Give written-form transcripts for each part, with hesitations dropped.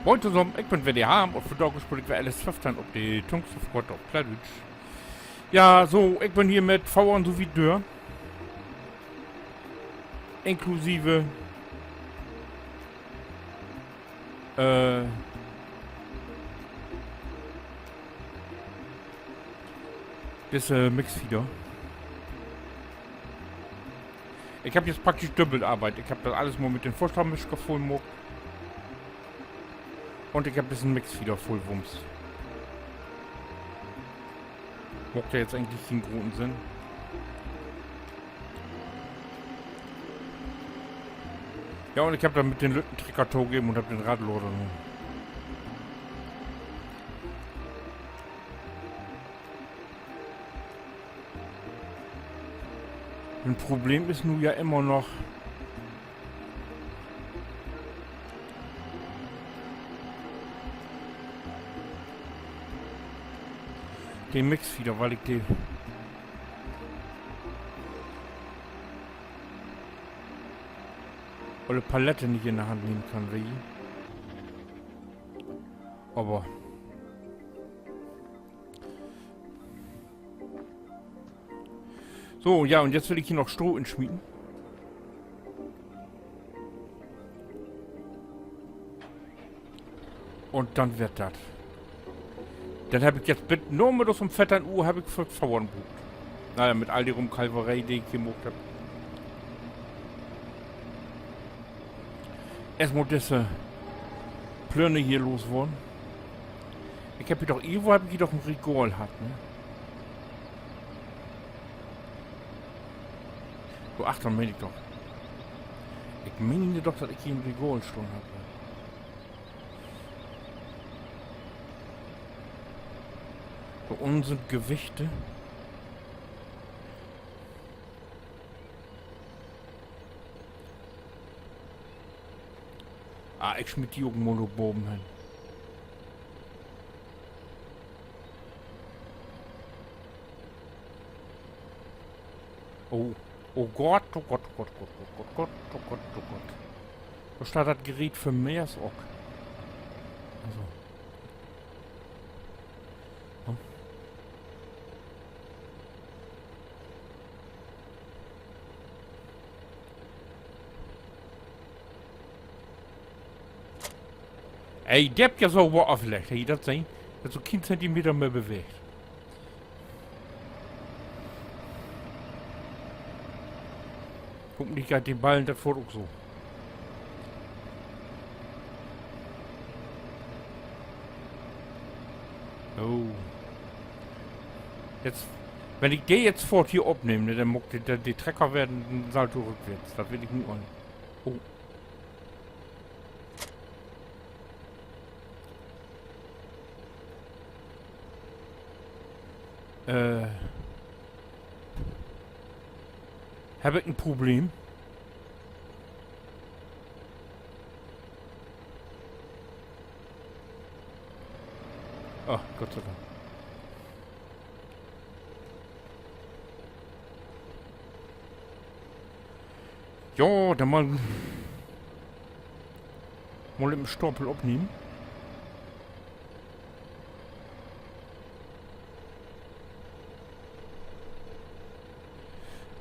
Moin zusammen, ik ben WDH und vandaag speel ik weer LS15 op de Tungstofkort op Plattdeutsch. Ja, so, ik ben hier mit Vauern sowie Dörr. Inklusive diese Mixfeeder. Ich habe jetzt praktisch Doppelarbeit. Ich habe das alles mal mit den Vorstammmischker vollmockt. Und ich habe diesen Mixfeeder vollwumms. Macht ja jetzt eigentlich keinen guten Sinn. Ja, und ich habe dann mit den Lütten Trickertau gegeben und habe den Radloader genommen. Ein Problem ist nun ja immer noch, den Mixfeeder, weil ich die olle Palette nicht in der Hand nehmen kann, wie. Aber so, ja, und jetzt will ich hier noch Stroh entschmieden. Und dann wird das. Dann habe ich jetzt nur mit so einem fetten Uhr habe ich für Vauern bucht. Naja, mit all die Rumkalverei, die ich gemacht habe. Erstmal diese Plörne hier losworden. Ich habe hier doch irgendwo ein Regal hat, ne? So, ach, dann meine ich doch. Ich meine doch, dass ich hier ein Regal stehen habe. So, unten sind Gewichte. Ah, ich schmied die Monoboben hin. Oh. Oh Gott, oh Gott, oh Gott, oh Gott, oh Gott, oh Gott, oh Gott. Da steht das Gerät für Meersock. Also. Hm. Ey, der habt ja so aufgelegt, hey, das sein, dass so kein Zentimeter mehr bewegt. Guck nicht gerade den Ballen, das fährt auch so. Oh. Jetzt, wenn ich den jetzt fort hier abnehme, ne, dann muckt die Trecker werden ein Salto rückwärts. Das will ich nicht an. Oh. Habe ich ein Problem? Ach, Gott sei Dank. Ja, dann mal im Stapel abnehmen.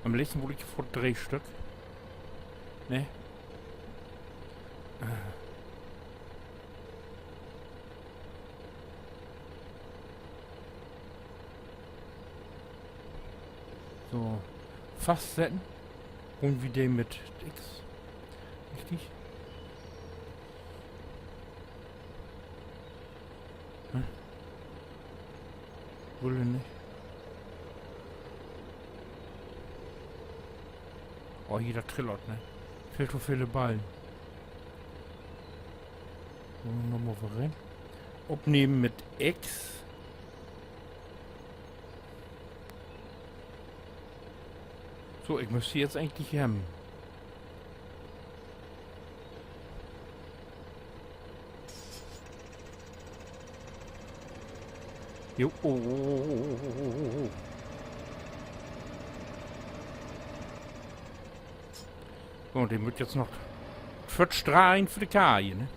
Am letzten wurde ich vor 3 Stück. Ne? So. Fast setzen. Und wie der mit X. Richtig? Hm? Wohl nicht. Oh, hier, da trillert, ne? Fehlt so viele Ballen. So, nochmal rein. Abnehmen mit X. So, ich müsste jetzt eigentlich haben. Jo, oh. So, und den wird jetzt noch 40 rein für die Kaje, ne?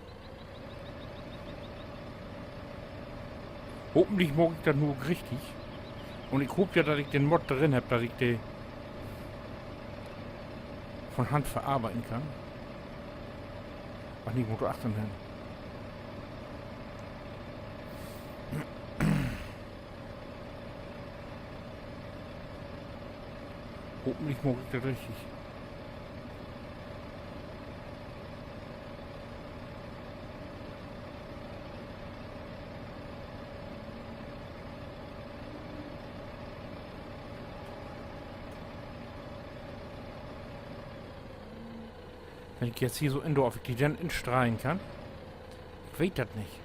Hoffentlich mag ich das nur richtig. Und ich hoffe ja, dass ich den Mod drin habe, dass ich den von Hand verarbeiten kann. Ach nee, Motor 18 hin. Hoffentlich mag ich das richtig. Wenn ich jetzt hier so Indoor auf die dann instrahlen kann. Ich weiß das nicht.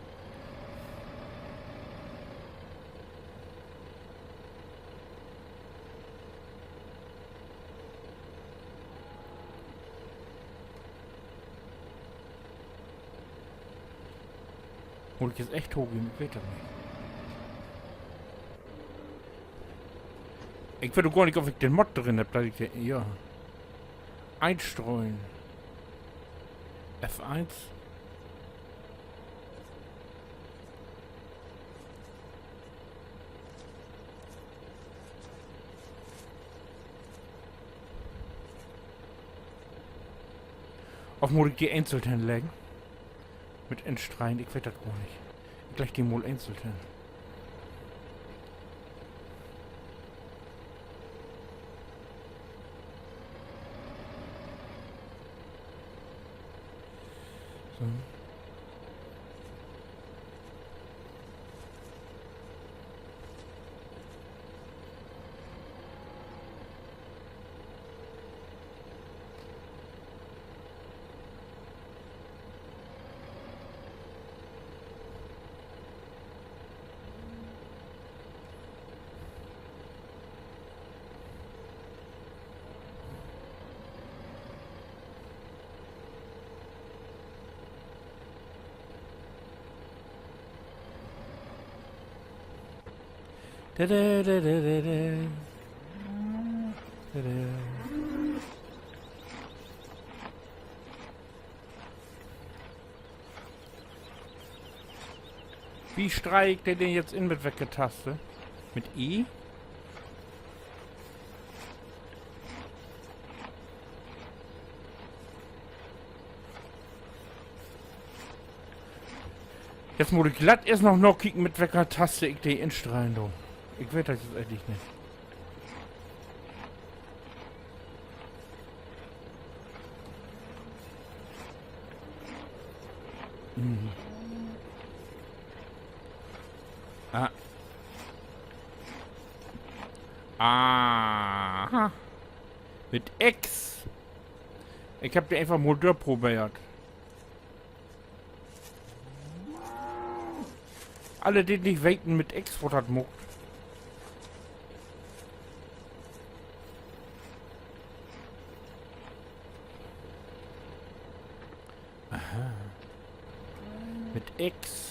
Hol ich jetzt echt hochgehen? Ich weiß das nicht. Ich würde gar nicht, ob ich den Mod drin habe, dass ich den, ja. Einstreuen. F1. Auf muss ich die Einzelten legen. Mit Endstreien, ich weiß das gar nicht. Gleich die Mol Einzelten. So. Da, da, da, da, da, da. Da, da. Wie streicht der den jetzt in mit Weggetaste? Mit E? Jetzt muss ich glatt erst noch kicken mit welcher Taste ich den instrahlen, du. Ich weiß das jetzt eigentlich nicht. Mhm. Ah. Aha. Mit X. Ich hab dir einfach Motor probiert. Alle, die nicht weten mit X, was das muckt. Aha. Mit X.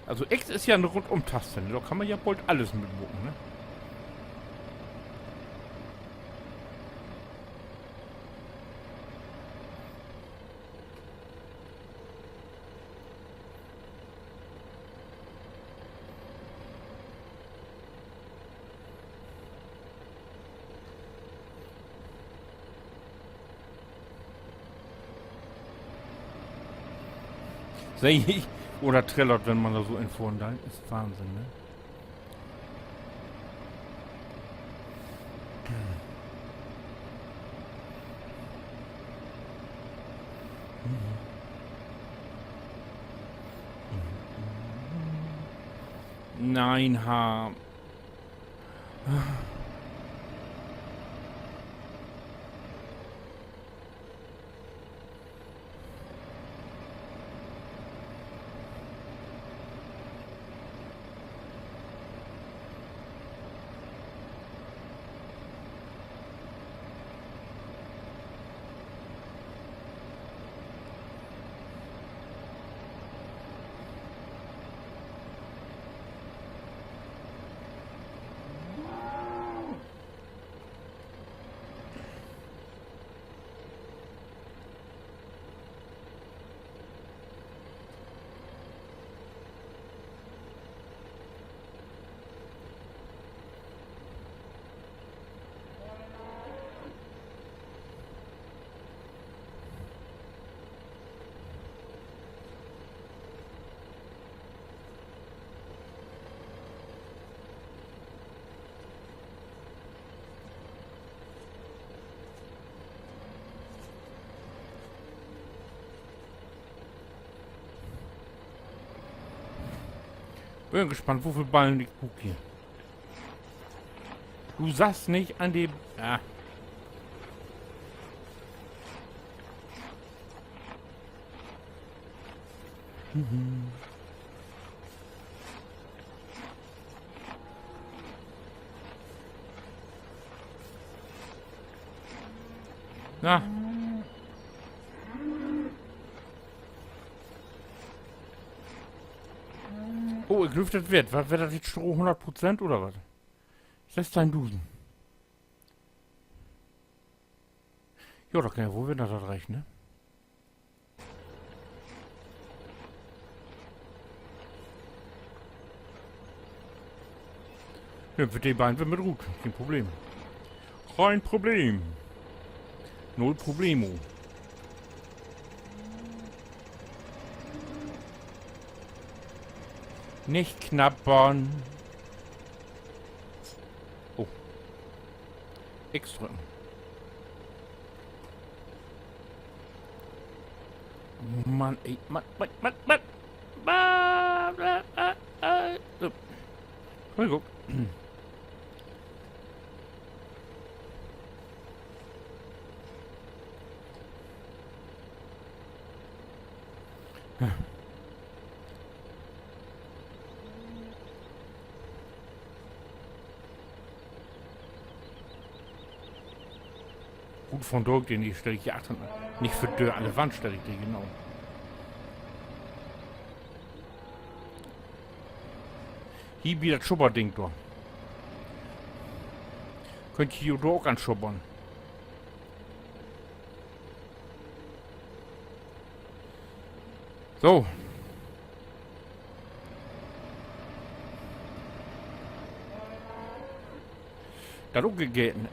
Also X ist ja eine Rundum-Taste, ne? Da kann man ja bald alles mitmucken, ne? Seh ich. Oder trällert, wenn man da so in vorn da ist. Wahnsinn, ne? Nein, ha. Bin gespannt, wofür Ballen die Bug hier. Du sagst nicht an dem... Ah. Na. Oh, ich glaube, das wird. Was wird das jetzt Stroh 100% oder was? 16.000. Ja, da kann ja wohl wieder das reichen, ne? Ja, für die beiden wird mit gut. Kein Problem. Kein Problem. Null Problemo. Nicht knabbern. Oh. X drücken. Mann, ey, Mann. So. Entschuldigung. Gut von dort, den die stelle ich hier 800. Nicht für Dörr an der Wand stelle ich die, genau. Hier wieder das Schubberding da. Könnt ihr hier auch anschubbern. So. Da du gegessen.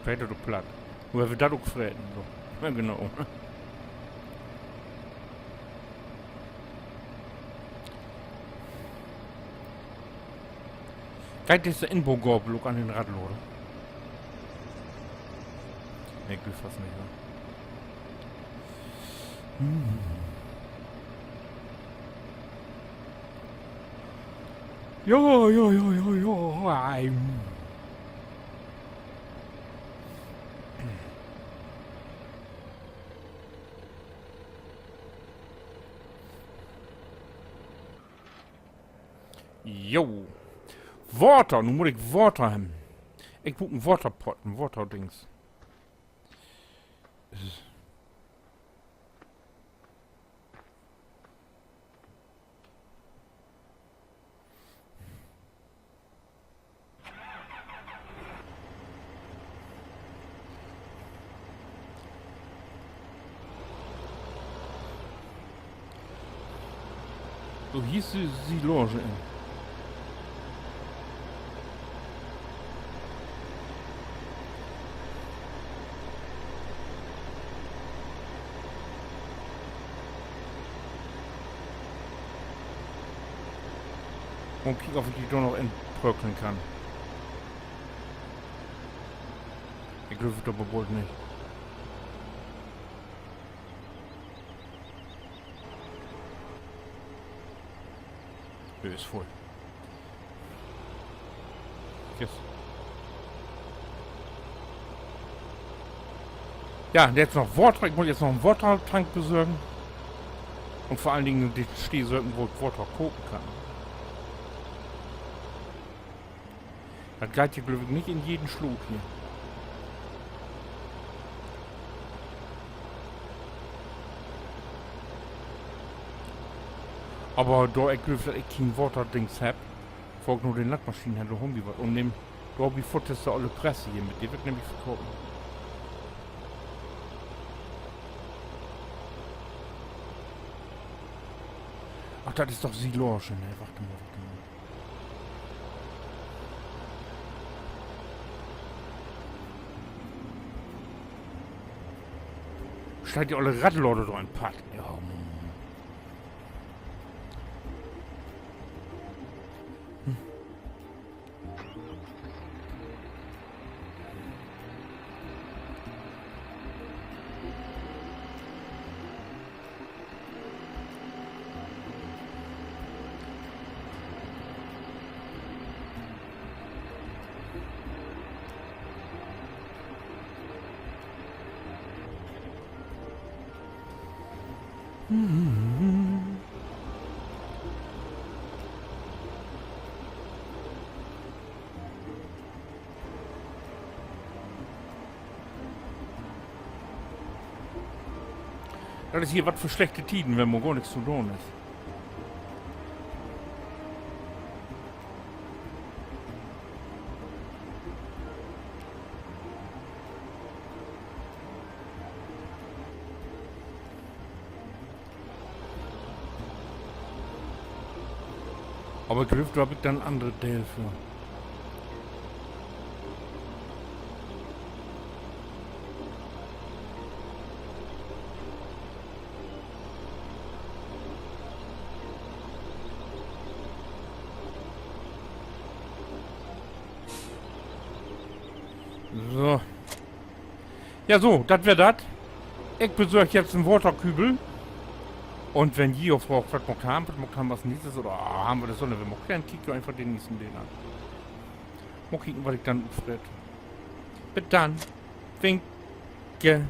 Fällt du platt. Nur wir da du gefressen. So. Ja, genau. Geht das Inbogorblug an den Radl, oder? Ne, ich will fast nicht, ja. Ja. Jo. Water, nun muss ich Water haben. Ich buche einen Waterpot, ein Waterdings. So hieß die Loge. Und kick, ob ich die doch noch entbröckeln kann. Ich glaube aber wohl nicht. Höhe ist voll. Yes. Ja, und jetzt noch Water. Ich muss jetzt noch einen Watertank besorgen. Und vor allen Dingen die Stehsäulen, wo ich Water kochen kann. Das geht hier, glaube ich, nicht in jeden Schlug hier. Aber da ich glaube, dass ich kein Water-Dings habe, folgt nur den Landmaschinenhändler Hombi was. Und dem Dorby futterst du alle Presse hier mit. Die wird nämlich verkaufen. Ach, das ist doch Silage, ne? Warte mal. Steigt die alle Radlorde da ein Pad. Ja, Das ist hier was für schlechte Tiden, wenn man gar nichts zu tun ist. Aber Griff, da habe ich dann andere Teil für. So. Ja, so, das wäre das. Ich besorge jetzt einen Waterkübel. Und wenn Gio fragt, was wir haben was nächstes, oder haben wir das so, wenn wir keinen kicken, einfach den nächsten den an. Mal kicken, was ich dann aufrede. Bis dann. Winke.